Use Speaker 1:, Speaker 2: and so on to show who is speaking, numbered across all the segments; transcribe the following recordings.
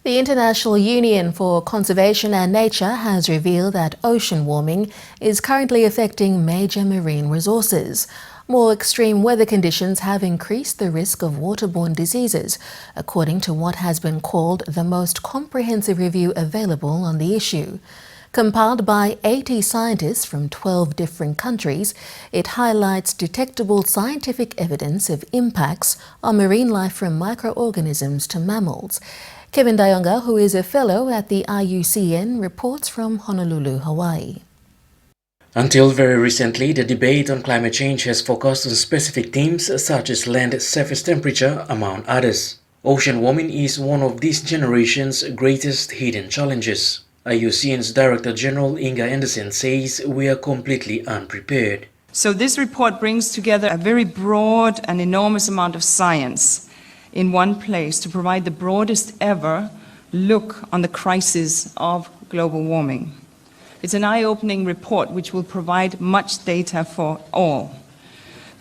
Speaker 1: The International Union for Conservation and Nature has revealed that ocean warming is currently affecting major marine resources. More extreme weather conditions have increased the risk of waterborne diseases, according to what has been called the most comprehensive review available on the issue. Compiled by 80 scientists from 12 different countries, it highlights detectable scientific evidence of impacts on marine life from microorganisms to mammals. Kevin Dayonga, who is a fellow at the IUCN, reports from Honolulu, Hawaii.
Speaker 2: Until very recently, the debate on climate change has focused on specific themes such as land surface temperature, among others. Ocean warming is one of this generation's greatest hidden challenges. IUCN's Director General Inga Anderson says we are completely unprepared.
Speaker 3: So this report brings together a very broad and enormous amount of science in one place to provide the broadest ever look on the crisis of global warming. It's an eye-opening report which will provide much data for all.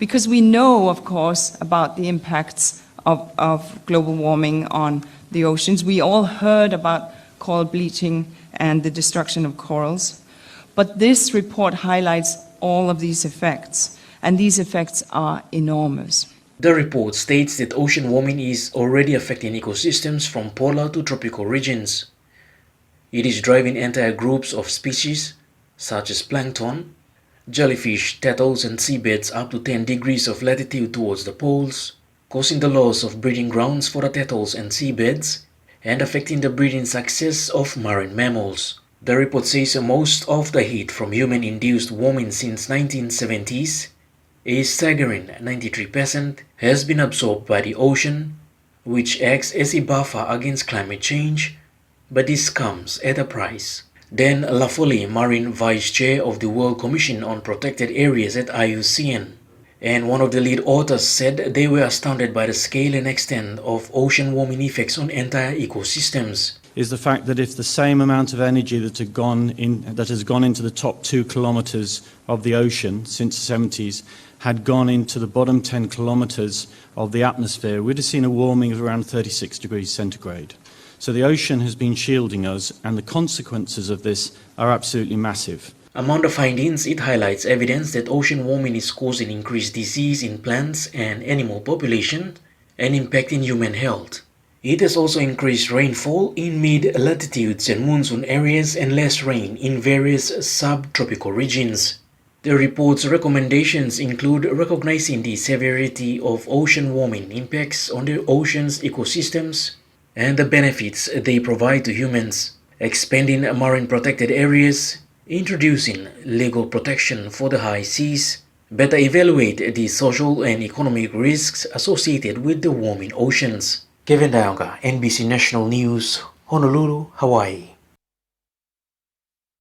Speaker 3: Because we know, of course, about the impacts of global warming on the oceans. We all heard about coral bleaching and the destruction of corals. But this report highlights all of these effects, and these effects are enormous.
Speaker 2: The report states that ocean warming is already affecting ecosystems from polar to tropical regions. It is driving entire groups of species, such as plankton, jellyfish, turtles, and seabeds up to 10 degrees of latitude towards the poles, causing the loss of breeding grounds for the turtles and seabeds, and affecting the breeding success of marine mammals. The report says most of the heat from human-induced warming since 1970s, a staggering 93%, has been absorbed by the ocean, which acts as a buffer against climate change, but this comes at a price. Dan Laffoley, Marine Vice Chair of the World Commission on Protected Areas at IUCN, and one of the lead authors, said they were astounded by the scale and extent of ocean warming effects on entire ecosystems.
Speaker 4: Is the fact that if the same amount of energy that has gone into the top 2 kilometres of the ocean since the 70s had gone into the bottom 10 kilometres of the atmosphere, we'd have seen a warming of around 36 degrees centigrade. So the ocean has been shielding us, and the consequences of this are absolutely massive.
Speaker 2: Among the findings, it highlights evidence that ocean warming is causing increased disease in plants and animal population and impacting human health. It has also increased rainfall in mid-latitudes and monsoon areas and less rain in various subtropical regions. The report's recommendations include recognizing the severity of ocean warming impacts on the ocean's ecosystems and the benefits they provide to humans, expanding marine protected areas, introducing legal protection for the high seas, better evaluate the social and economic risks associated with the warming oceans. Kevin Dayonga, NBC National News, Honolulu, Hawaii.